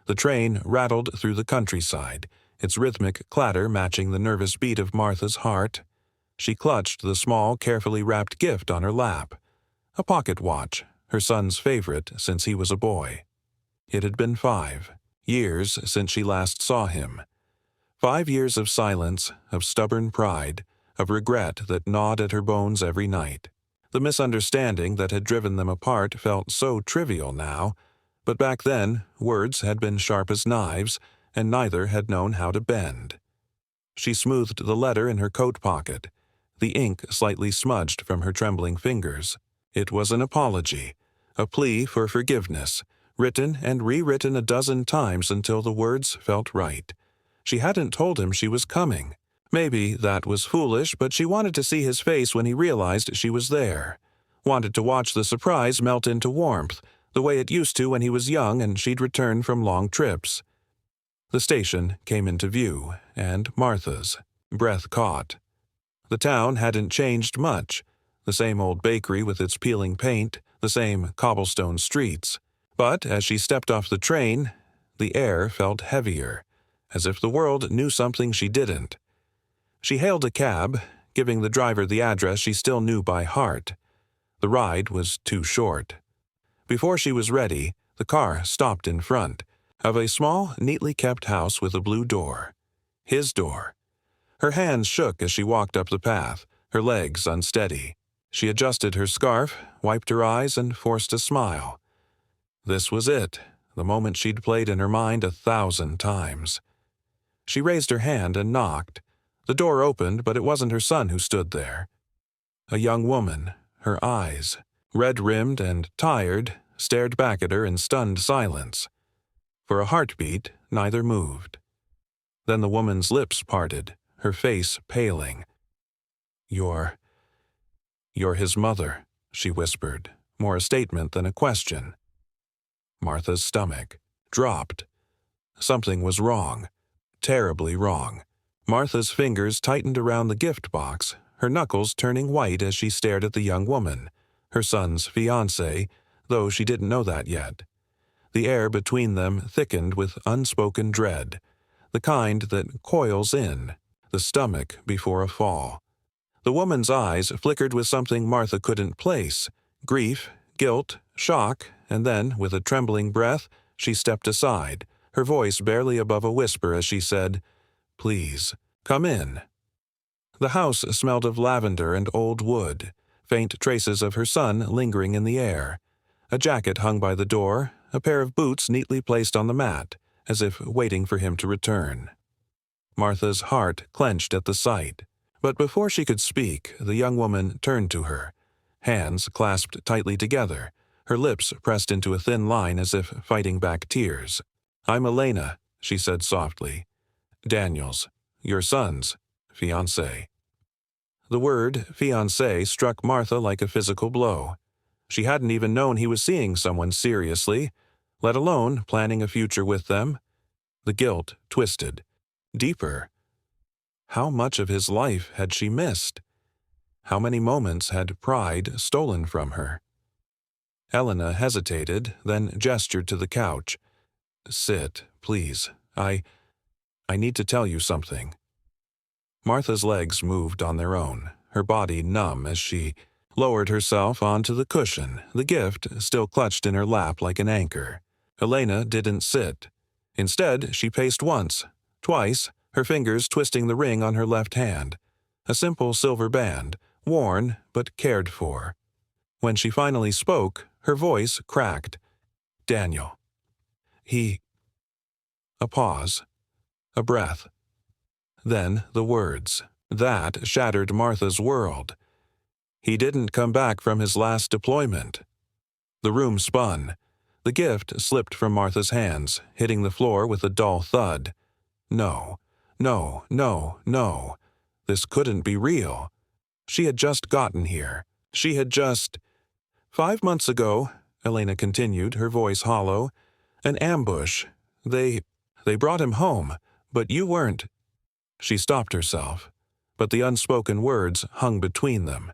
The train rattled through the countryside, its rhythmic clatter matching the nervous beat of Martha's heart. She clutched the small, carefully wrapped gift on her lap. A pocket watch, her son's favorite since he was a boy. It had been 5 years since she last saw him. 5 years of silence, of stubborn pride, of regret that gnawed at her bones every night. The misunderstanding that had driven them apart felt so trivial now, but back then words had been sharp as knives, and neither had known how to bend. She smoothed the letter in her coat pocket, the ink slightly smudged from her trembling fingers. It was an apology, a plea for forgiveness, written and rewritten a dozen times until the words felt right. She hadn't told him she was coming. Maybe that was foolish, but she wanted to see his face when he realized she was there. Wanted to watch the surprise melt into warmth, the way it used to when he was young and she'd return from long trips. The station came into view, and Martha's. Breath caught. The town hadn't changed much. The same old bakery with its peeling paint, the same cobblestone streets. But as she stepped off the train, the air felt heavier, as if the world knew something she didn't. She hailed a cab, giving the driver the address she still knew by heart. The ride was too short. Before she was ready, the car stopped in front of a small, neatly kept house with a blue door. His door. Her hands shook as she walked up the path, her legs unsteady. She adjusted her scarf, wiped her eyes, and forced a smile. This was it, the moment she'd played in her mind 1,000 times. She raised her hand and knocked. The door opened, but it wasn't her son who stood there. A young woman, her eyes, red-rimmed and tired, stared back at her in stunned silence. For a heartbeat, neither moved. Then the woman's lips parted, her face paling. You're his mother," she whispered, more a statement than a question. Martha's stomach dropped. Something was wrong. Terribly wrong. Martha's fingers tightened around the gift box, her knuckles turning white as she stared at the young woman, her son's fiancée, though she didn't know that yet. The air between them thickened with unspoken dread, the kind that coils in, the stomach before a fall. The woman's eyes flickered with something Martha couldn't place, grief, guilt, shock, and then, with a trembling breath, she stepped aside, her voice barely above a whisper as she said, "Please, come in." The house smelled of lavender and old wood, faint traces of her son lingering in the air. A jacket hung by the door, a pair of boots neatly placed on the mat, as if waiting for him to return. Martha's heart clenched at the sight, but before she could speak, the young woman turned to her, hands clasped tightly together, her lips pressed into a thin line as if fighting back tears. "I'm Elena," she said softly. "Daniel's, your son's, fiancé." The word fiancé struck Martha like a physical blow. She hadn't even known he was seeing someone seriously, let alone planning a future with them. The guilt twisted. Deeper. How much of his life had she missed? How many moments had pride stolen from her? Elena hesitated, then gestured to the couch. "Sit, please. I need to tell you something." Martha's legs moved on their own, her body numb as she lowered herself onto the cushion, the gift still clutched in her lap like an anchor. Elena didn't sit. Instead, she paced once, twice, her fingers twisting the ring on her left hand. A simple silver band, worn but cared for. When she finally spoke, her voice cracked. "Daniel. He—" A pause. A breath. Then the words. That shattered Martha's world. He didn't come back from his last deployment. The room spun. The gift slipped from Martha's hands, hitting the floor with a dull thud. No, no, no, no. This couldn't be real. She had just gotten here. She had just— 5 months ago, Elena continued, her voice hollow, an ambush. They brought him home, but you weren't— She stopped herself, but the unspoken words hung between them.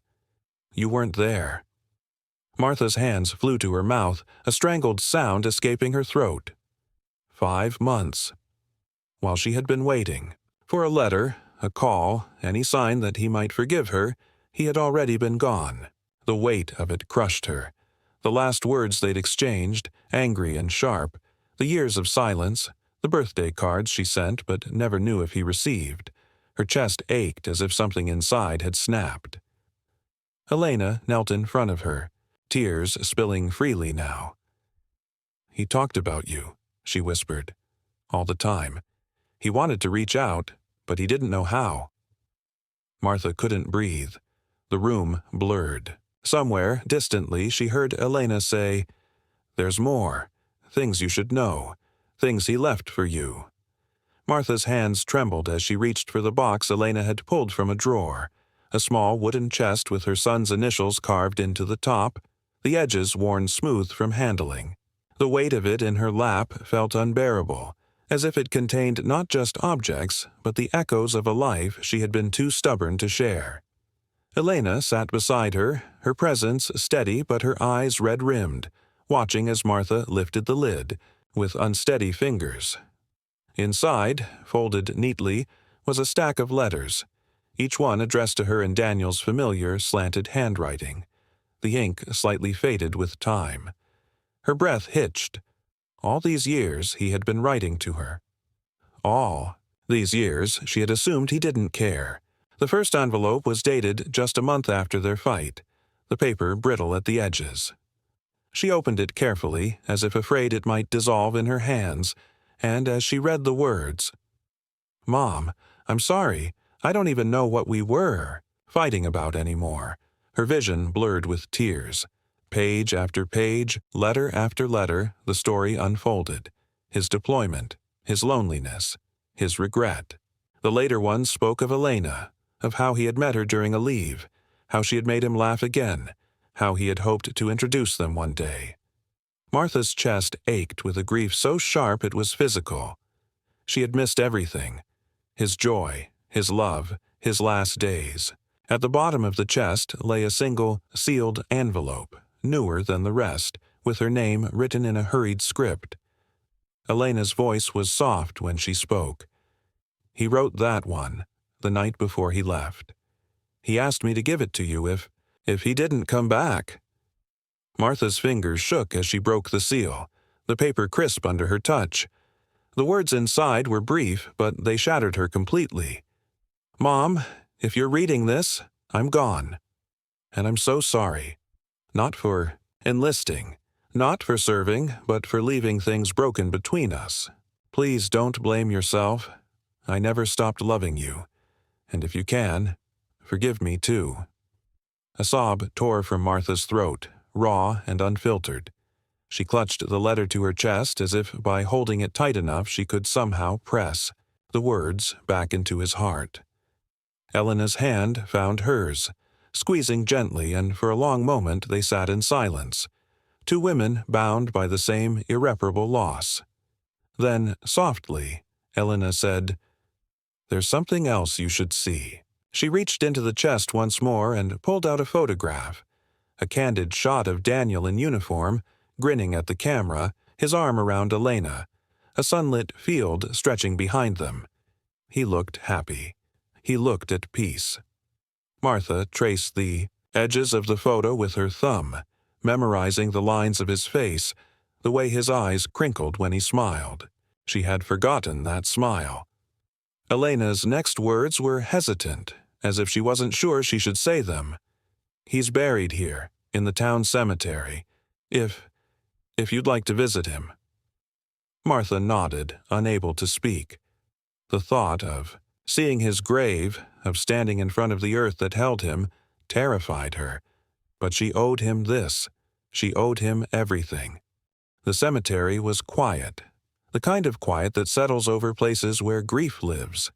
You weren't there. Martha's hands flew to her mouth, a strangled sound escaping her throat. 5 months. While she had been waiting for a letter, a call, any sign that he might forgive her, he had already been gone. The weight of it crushed her. The last words they'd exchanged, angry and sharp, the years of silence, the birthday cards she sent but never knew if he received. Her chest ached as if something inside had snapped. Elena knelt in front of her, tears spilling freely now. "He talked about you," she whispered. "All the time. He wanted to reach out, but he didn't know how." Martha couldn't breathe. The room blurred. Somewhere, distantly, she heard Elena say, "There's more. Things you should know. Things he left for you." Martha's hands trembled as she reached for the box Elena had pulled from a drawer, a small wooden chest with her son's initials carved into the top, the edges worn smooth from handling. The weight of it in her lap felt unbearable, as if it contained not just objects, but the echoes of a life she had been too stubborn to share. Elena sat beside her, her presence steady but her eyes red-rimmed, watching as Martha lifted the lid, with unsteady fingers. Inside, folded neatly, was a stack of letters, each one addressed to her in Daniel's familiar, slanted handwriting, the ink slightly faded with time. Her breath hitched. All these years he had been writing to her. All these years she had assumed he didn't care. The first envelope was dated just a month after their fight, the paper brittle at the edges. She opened it carefully, as if afraid it might dissolve in her hands, and as she read the words, "Mom, I'm sorry. I don't even know what we were fighting about anymore." Her vision blurred with tears. Page after page, letter after letter, the story unfolded. His deployment, his loneliness, his regret. The later ones spoke of Elena, of how he had met her during a leave, how she had made him laugh again, how he had hoped to introduce them one day. Martha's chest ached with a grief so sharp it was physical. She had missed everything: his joy, his love, his last days. At the bottom of the chest lay a single, sealed envelope, newer than the rest, with her name written in a hurried script. Elena's voice was soft when she spoke. "He wrote that one, the night before he left. He asked me to give it to you if he didn't come back." Martha's fingers shook as she broke the seal, the paper crisp under her touch. The words inside were brief, but they shattered her completely. "Mom, if you're reading this, I'm gone. And I'm so sorry. Not for enlisting, not for serving, but for leaving things broken between us. Please don't blame yourself. I never stopped loving you. And if you can, forgive me too." A sob tore from Martha's throat, raw and unfiltered. She clutched the letter to her chest as if by holding it tight enough she could somehow press the words back into his heart. Elena's hand found hers, squeezing gently, and for a long moment they sat in silence, two women bound by the same irreparable loss. Then, softly, Elena said, "There's something else you should see." She reached into the chest once more and pulled out a photograph, a candid shot of Daniel in uniform, grinning at the camera, his arm around Elena, a sunlit field stretching behind them. He looked happy. He looked at peace. Martha traced the edges of the photo with her thumb, memorizing the lines of his face, the way his eyes crinkled when he smiled. She had forgotten that smile. Elena's next words were hesitant, as if she wasn't sure she should say them. "He's buried here, in the town cemetery, if you'd like to visit him." Martha nodded, unable to speak. The thought of seeing his grave, of standing in front of the earth that held him, terrified her. But she owed him this. She owed him everything. The cemetery was quiet, the kind of quiet that settles over places where grief lives.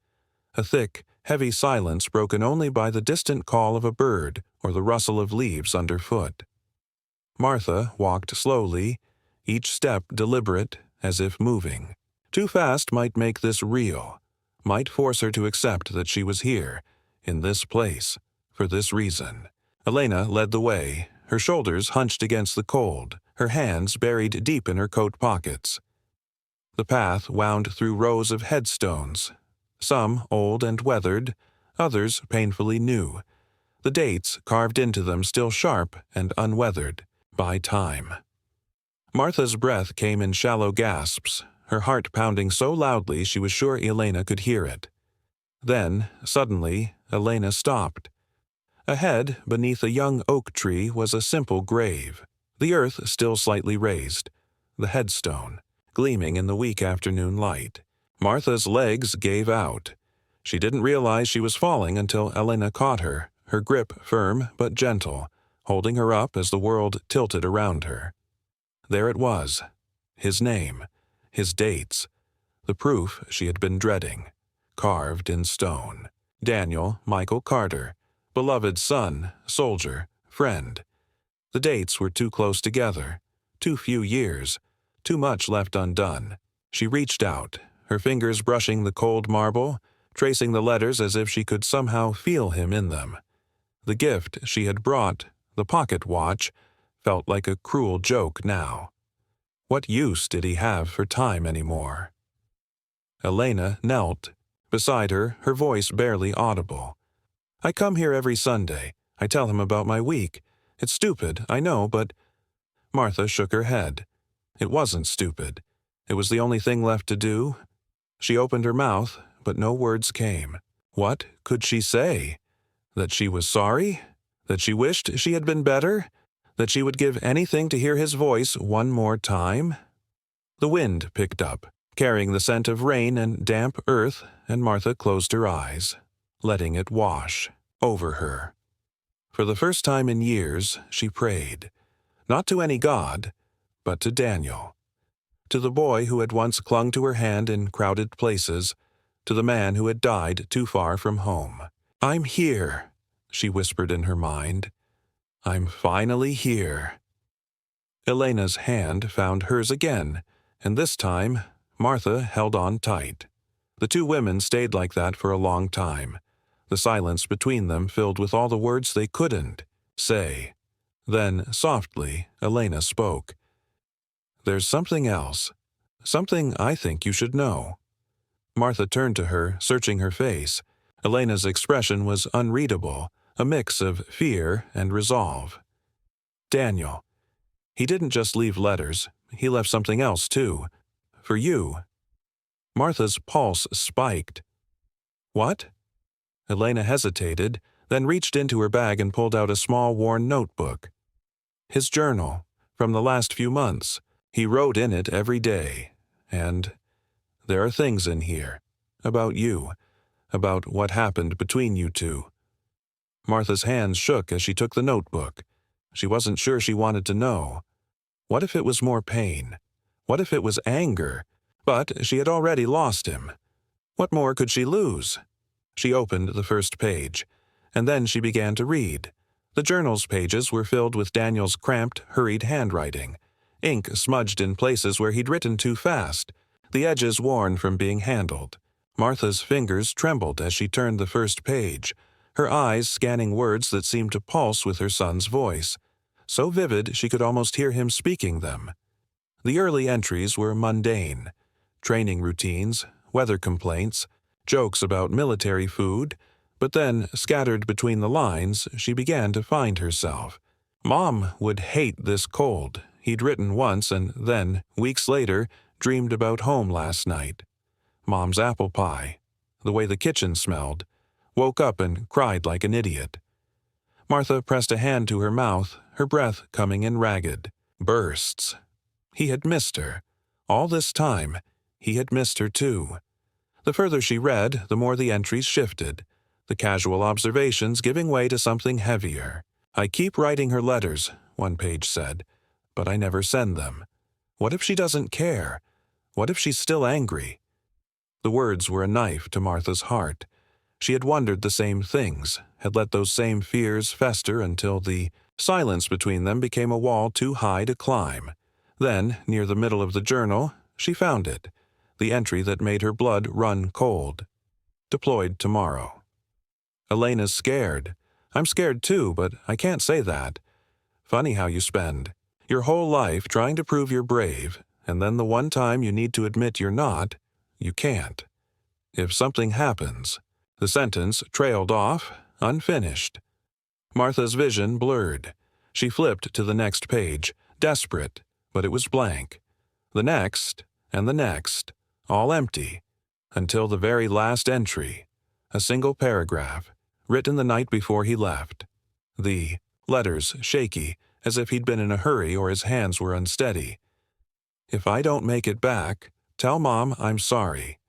A thick, heavy silence broken only by the distant call of a bird or the rustle of leaves underfoot. Martha walked slowly, each step deliberate, as if moving. Too fast might make this real, might force her to accept that she was here, in this place, for this reason. Elena led the way, her shoulders hunched against the cold, her hands buried deep in her coat pockets. The path wound through rows of headstones, some old and weathered, others painfully new, the dates carved into them still sharp and unweathered by time. Martha's breath came in shallow gasps, her heart pounding so loudly she was sure Elena could hear it. Then, suddenly, Elena stopped. Ahead, beneath a young oak tree, was a simple grave, the earth still slightly raised, the headstone gleaming in the weak afternoon light. Martha's legs gave out. She didn't realize she was falling until Elena caught her, her grip firm but gentle, holding her up as the world tilted around her. There it was, his name, his dates, the proof she had been dreading, carved in stone. Daniel Michael Carter, beloved son, soldier, friend. The dates were too close together, too few years, too much left undone. She reached out, her fingers brushing the cold marble, tracing the letters as if she could somehow feel him in them. The gift she had brought, the pocket watch, felt like a cruel joke now. What use did he have for time anymore? Elena knelt. Beside her, her voice barely audible. "I come here every Sunday. I tell him about my week. It's stupid, I know, but—" Martha shook her head. It wasn't stupid. It was the only thing left to do. She opened her mouth, but no words came. What could she say? That she was sorry? That she wished she had been better? That she would give anything to hear his voice one more time? The wind picked up, carrying the scent of rain and damp earth, and Martha closed her eyes, letting it wash over her. For the first time in years, she prayed, not to any god, but to Daniel, to the boy who had once clung to her hand in crowded places, to the man who had died too far from home. "I'm here," she whispered in her mind. "I'm finally here." Elena's hand found hers again, and this time Martha held on tight. The two women stayed like that for a long time, the silence between them filled with all the words they couldn't say. Then, softly, Elena spoke. "There's something else. Something I think you should know." Martha turned to her, searching her face. Elena's expression was unreadable, a mix of fear and resolve. "Daniel. He didn't just leave letters. He left something else, too. For you." Martha's pulse spiked. "What?" Elena hesitated, then reached into her bag and pulled out a small, worn notebook. "His journal, from the last few months. He wrote in it every day. And there are things in here. About you. About what happened between you two." Martha's hands shook as she took the notebook. She wasn't sure she wanted to know. What if it was more pain? What if it was anger? But she had already lost him. What more could she lose? She opened the first page, and then she began to read. The journal's pages were filled with Daniel's cramped, hurried handwriting, ink smudged in places where he'd written too fast, the edges worn from being handled. Martha's fingers trembled as she turned the first page, her eyes scanning words that seemed to pulse with her son's voice, so vivid she could almost hear him speaking them. The early entries were mundane. Training routines, weather complaints, jokes about military food, but then, scattered between the lines, she began to find herself. "Mom would hate this cold," he'd written once, and then, weeks later, dreamed about home last night. Mom's apple pie, the way the kitchen smelled, woke up and cried like an idiot. Martha pressed a hand to her mouth, her breath coming in ragged bursts. He had missed her. All this time, he had missed her too. The further she read, the more the entries shifted, the casual observations giving way to something heavier. "I keep writing her letters," one page said, "but I never send them. What if she doesn't care? What if she's still angry?" The words were a knife to Martha's heart. She had wondered the same things, had let those same fears fester until the silence between them became a wall too high to climb. Then, near the middle of the journal, she found it, the entry that made her blood run cold. "Deployed tomorrow." "Elena's scared. I'm scared too, but I can't say that. Funny how you spend your whole life trying to prove you're brave, And then the one time you need to admit you're not, you can't. If something happens, the sentence trailed off, unfinished. Martha's vision blurred. She flipped to the next page, desperate, but it was blank. The next, and the next, all empty, until the very last entry, a single paragraph, written the night before he left. The letters shaky, as if he'd been in a hurry or his hands were unsteady. If I don't make it back, tell Mom I'm sorry.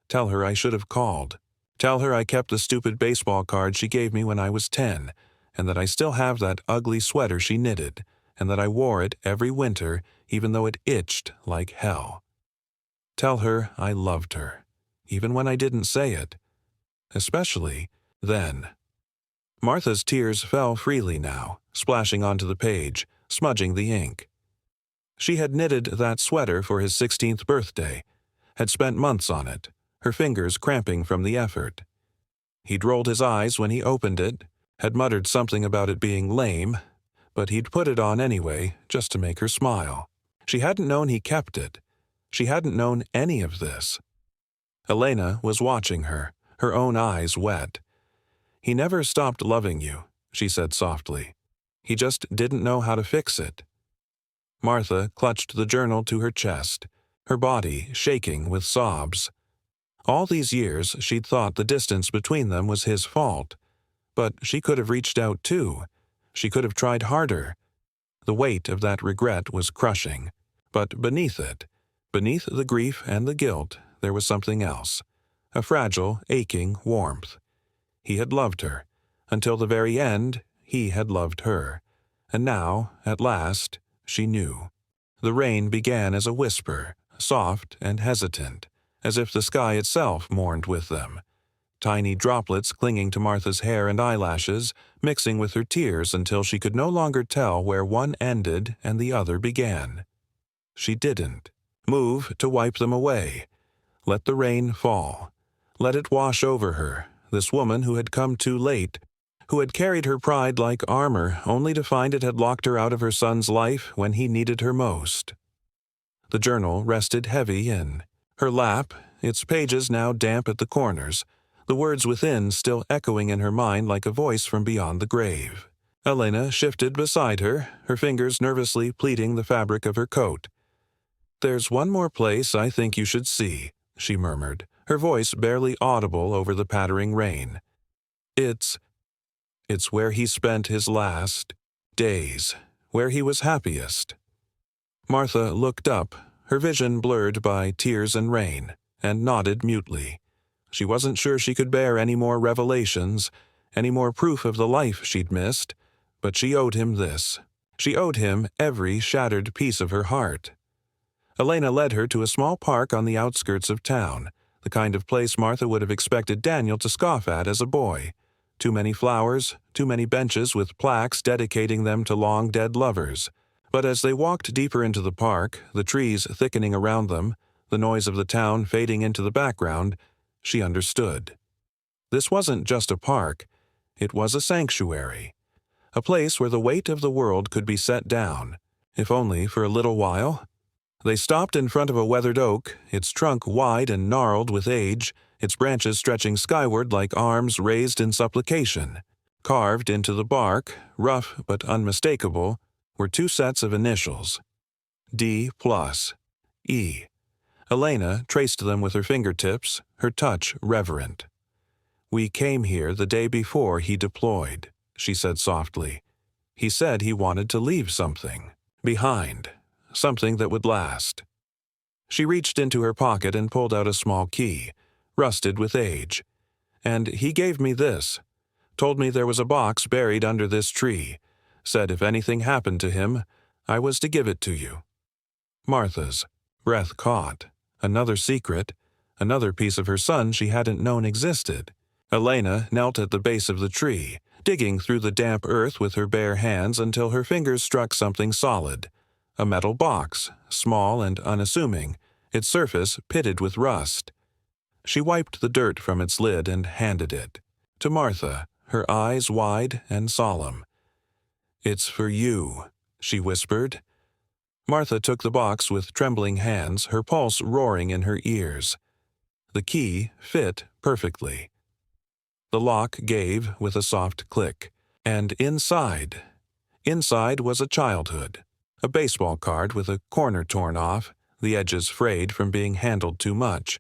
Tell her I should have called. Tell her I kept the stupid baseball card she gave me when I was 10, and that I still have that ugly sweater she knitted, and that I wore it every winter, even though it itched like hell. Tell her I loved her, even when I didn't say it. Especially then. Martha's tears fell freely now, splashing onto the page, smudging the ink. She had knitted that sweater for his 16th birthday, had spent months on it, her fingers cramping from the effort. He'd rolled his eyes when he opened it, had muttered something about it being lame, but he'd put it on anyway, just to make her smile. She hadn't known he kept it. She hadn't known any of this. Elena was watching her, her own eyes wet. He never stopped loving you, she said softly. He just didn't know how to fix it. Martha clutched the journal to her chest, her body shaking with sobs. All these years she'd thought the distance between them was his fault. But she could have reached out too. She could have tried harder. The weight of that regret was crushing. But beneath it, beneath the grief and the guilt, there was something else. A fragile, aching warmth. He had loved her. Until the very end, he had loved her. And now, at last, she knew. The rain began as a whisper, soft and hesitant, as if the sky itself mourned with them. Tiny droplets clinging to Martha's hair and eyelashes, mixing with her tears until she could no longer tell where one ended and the other began. She didn't move to wipe them away. Let the rain fall. Let it wash over her, this woman who had come too late, who had carried her pride like armor only to find it had locked her out of her son's life when he needed her most. The journal rested heavy in her lap, its pages now damp at the corners, the words within still echoing in her mind like a voice from beyond the grave. Elena shifted beside her, her fingers nervously pleating the fabric of her coat. "There's one more place I think you should see," she murmured, her voice barely audible over the pattering rain. It's where he spent his last days, where he was happiest." Martha looked up, her vision blurred by tears and rain, and nodded mutely. She wasn't sure she could bear any more revelations, any more proof of the life she'd missed, but she owed him this. She owed him every shattered piece of her heart. Elena led her to a small park on the outskirts of town, the kind of place Martha would have expected Daniel to scoff at as a boy. Too many flowers, too many benches with plaques dedicating them to long-dead lovers. But as they walked deeper into the park, the trees thickening around them, the noise of the town fading into the background, she understood. This wasn't just a park. It was a sanctuary. A place where the weight of the world could be set down, if only for a little while. They stopped in front of a weathered oak, its trunk wide and gnarled with age, its branches stretching skyward like arms raised in supplication. Carved into the bark, rough but unmistakable, were two sets of initials. D+, E. Elena traced them with her fingertips, her touch reverent. "We came here the day before he deployed," she said softly. "He said he wanted to leave something behind, something that would last." She reached into her pocket and pulled out a small key, rusted with age. "And he gave me this. Told me there was a box buried under this tree. Said if anything happened to him, I was to give it to you." Martha's breath caught. Another secret, another piece of her son she hadn't known existed. Elena knelt at the base of the tree, digging through the damp earth with her bare hands until her fingers struck something solid. A metal box, small and unassuming, its surface pitted with rust. She wiped the dirt from its lid and handed it to Martha, her eyes wide and solemn. "It's for you," she whispered. Martha took the box with trembling hands, her pulse roaring in her ears. The key fit perfectly. The lock gave with a soft click, and inside was a childhood. A baseball card with a corner torn off, the edges frayed from being handled too much.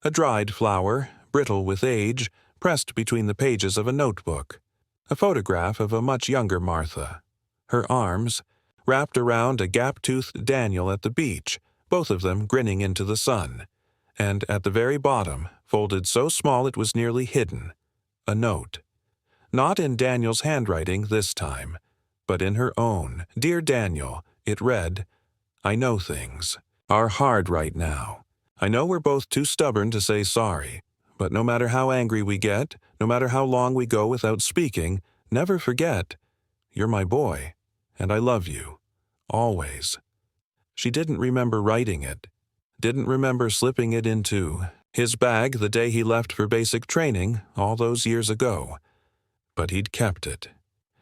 A dried flower, brittle with age, pressed between the pages of a notebook. A photograph of a much younger Martha. Her arms, wrapped around a gap-toothed Daniel at the beach, both of them grinning into the sun. And at the very bottom, folded so small it was nearly hidden, a note. Not in Daniel's handwriting this time, but in her own. Dear Daniel, it read, I know things are hard right now. I know we're both too stubborn to say sorry, but no matter how angry we get, no matter how long we go without speaking, never forget, you're my boy, and I love you, always. She didn't remember writing it, didn't remember slipping it into his bag the day he left for basic training all those years ago. But he'd kept it.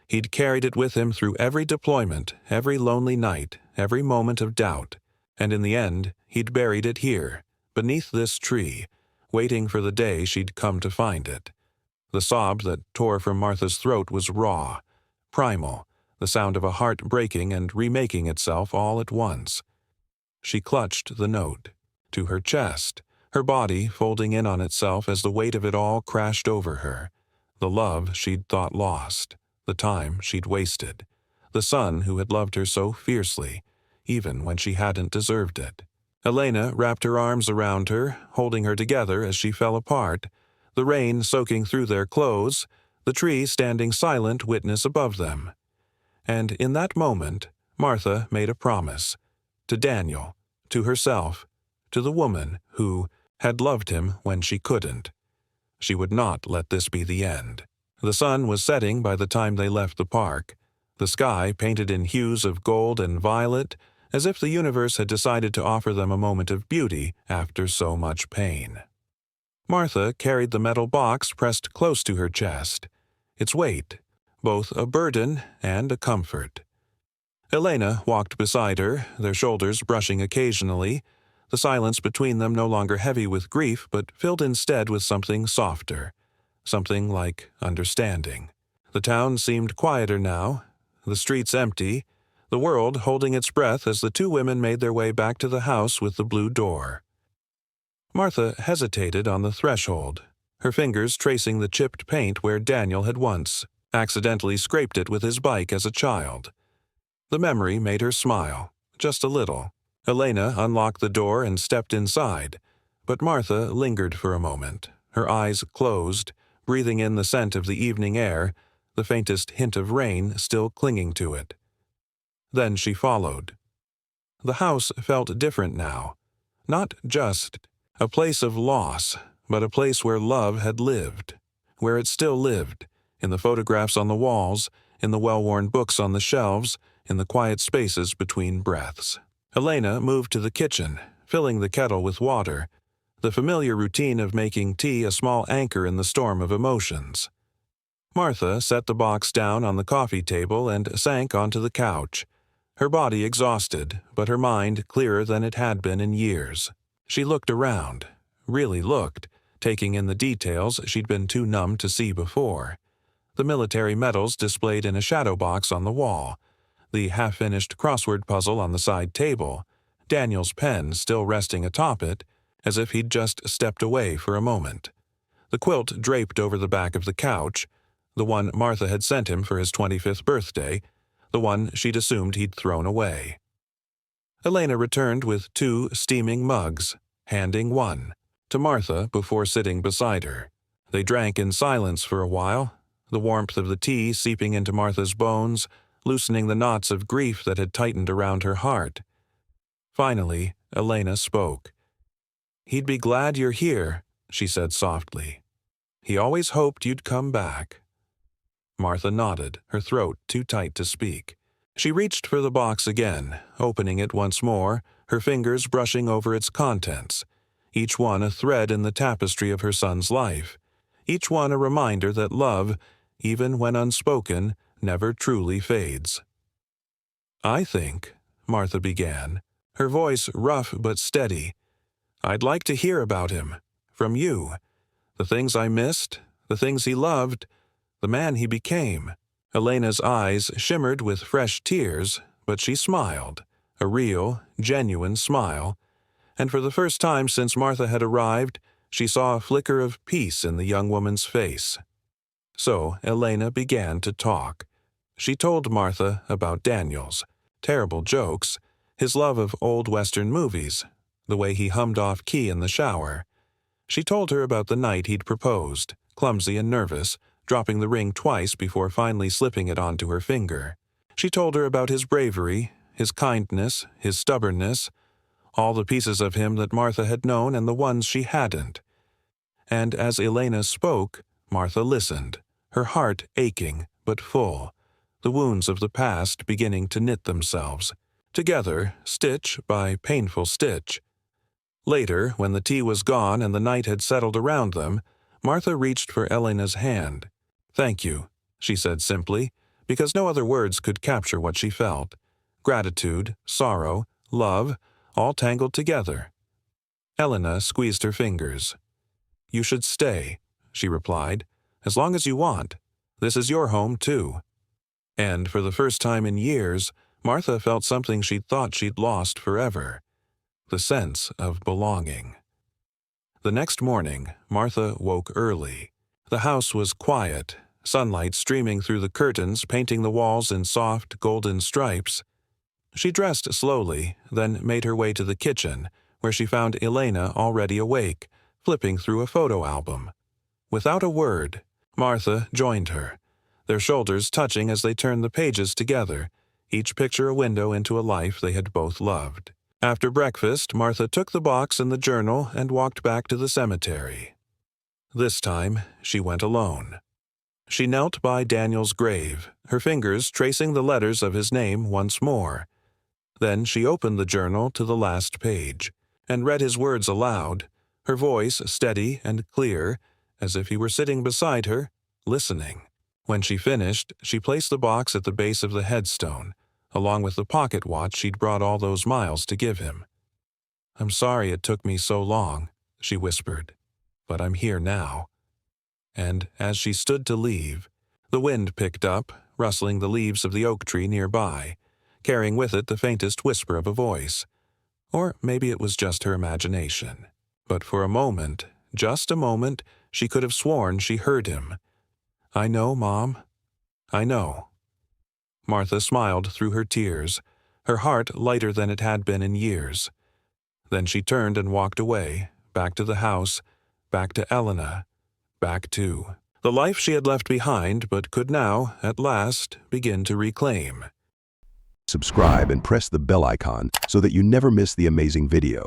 He'd carried it with him through every deployment, every lonely night, every moment of doubt, and in the end, he'd buried it here, beneath this tree, waiting for the day she'd come to find it. The sob that tore from Martha's throat was raw, primal, the sound of a heart breaking and remaking itself all at once. She clutched the note to her chest, her body folding in on itself as the weight of it all crashed over her. The love she'd thought lost, the time she'd wasted, the son who had loved her so fiercely, even when she hadn't deserved it. Elena wrapped her arms around her, holding her together as she fell apart, the rain soaking through their clothes, the tree standing silent witness above them. And in that moment, Martha made a promise, to Daniel, to herself, to the woman who had loved him when she couldn't. She would not let this be the end. The sun was setting by the time they left the park, the sky painted in hues of gold and violet, as if the universe had decided to offer them a moment of beauty after so much pain. Martha carried the metal box pressed close to her chest, its weight, both a burden and a comfort. Elena walked beside her, their shoulders brushing occasionally, the silence between them no longer heavy with grief but filled instead with something softer, something like understanding. The town seemed quieter now, the streets empty, the world holding its breath as the two women made their way back to the house with the blue door. Martha hesitated on the threshold, her fingers tracing the chipped paint where Daniel had once accidentally scraped it with his bike as a child. The memory made her smile, just a little. Elena unlocked the door and stepped inside, but Martha lingered for a moment, her eyes closed, breathing in the scent of the evening air, the faintest hint of rain still clinging to it. Then she followed. The house felt different now, not just a place of loss, but a place where love had lived, where it still lived, in the photographs on the walls, in the well-worn books on the shelves, in the quiet spaces between breaths. Elena moved to the kitchen, filling the kettle with water, the familiar routine of making tea a small anchor in the storm of emotions. Martha set the box down on the coffee table and sank onto the couch, her body exhausted, but her mind clearer than it had been in years. She looked around, really looked, taking in the details she'd been too numb to see before. The military medals displayed in a shadow box on the wall, the half-finished crossword puzzle on the side table, Daniel's pen still resting atop it, as if he'd just stepped away for a moment. The quilt draped over the back of the couch, the one Martha had sent him for his 25th birthday, the one she'd assumed he'd thrown away. Elena returned with 2 steaming mugs, handing one to Martha before sitting beside her. They drank in silence for a while, the warmth of the tea seeping into Martha's bones, loosening the knots of grief that had tightened around her heart. Finally, Elena spoke. "He'd be glad you're here," she said softly. "He always hoped you'd come back." Martha nodded, her throat too tight to speak. She reached for the box again, opening it once more, her fingers brushing over its contents, each one a thread in the tapestry of her son's life, each one a reminder that love, even when unspoken, never truly fades. "I think," Martha began, her voice rough but steady. "I'd like to hear about him. From you. The things I missed, the things he loved, the man he became." Elena's eyes shimmered with fresh tears, but she smiled, a real, genuine smile, and for the first time since Martha had arrived, she saw a flicker of peace in the young woman's face. So Elena began to talk. She told Martha about Daniel's terrible jokes, his love of old Western movies, the way he hummed off key in the shower. She told her about the night he'd proposed, clumsy and nervous, dropping the ring twice before finally slipping it onto her finger. She told her about his bravery, his kindness, his stubbornness, all the pieces of him that Martha had known and the ones she hadn't. And as Elena spoke, Martha listened, her heart aching but full, the wounds of the past beginning to knit themselves, together, stitch by painful stitch. Later, when the tea was gone and the night had settled around them, Martha reached for Elena's hand. "Thank you," she said simply, because no other words could capture what she felt. Gratitude, sorrow, love, all tangled together. Elena squeezed her fingers. "You should stay," she replied, "as long as you want. This is your home, too." And for the first time in years, Martha felt something she'd thought she'd lost forever, the sense of belonging. The next morning, Martha woke early. The house was quiet, sunlight streaming through the curtains, painting the walls in soft, golden stripes. She dressed slowly, then made her way to the kitchen, where she found Elena already awake, flipping through a photo album. Without a word, Martha joined her, their shoulders touching as they turned the pages together, each picture a window into a life they had both loved. After breakfast, Martha took the box and the journal and walked back to the cemetery. This time, she went alone. She knelt by Daniel's grave, her fingers tracing the letters of his name once more. Then she opened the journal to the last page, and read his words aloud, her voice steady and clear, as if he were sitting beside her, listening. When she finished, she placed the box at the base of the headstone, along with the pocket watch she'd brought all those miles to give him. "I'm sorry it took me so long," she whispered, "but I'm here now." And as she stood to leave, the wind picked up, rustling the leaves of the oak tree nearby, carrying with it the faintest whisper of a voice. Or maybe it was just her imagination. But for a moment, just a moment, she could have sworn she heard him. "I know, Mom. I know." Martha smiled through her tears, her heart lighter than it had been in years. Then she turned and walked away, back to the house, back to Elena, back to the life she had left behind but could now, at last, begin to reclaim. Subscribe and press the bell icon so that you never miss the amazing video.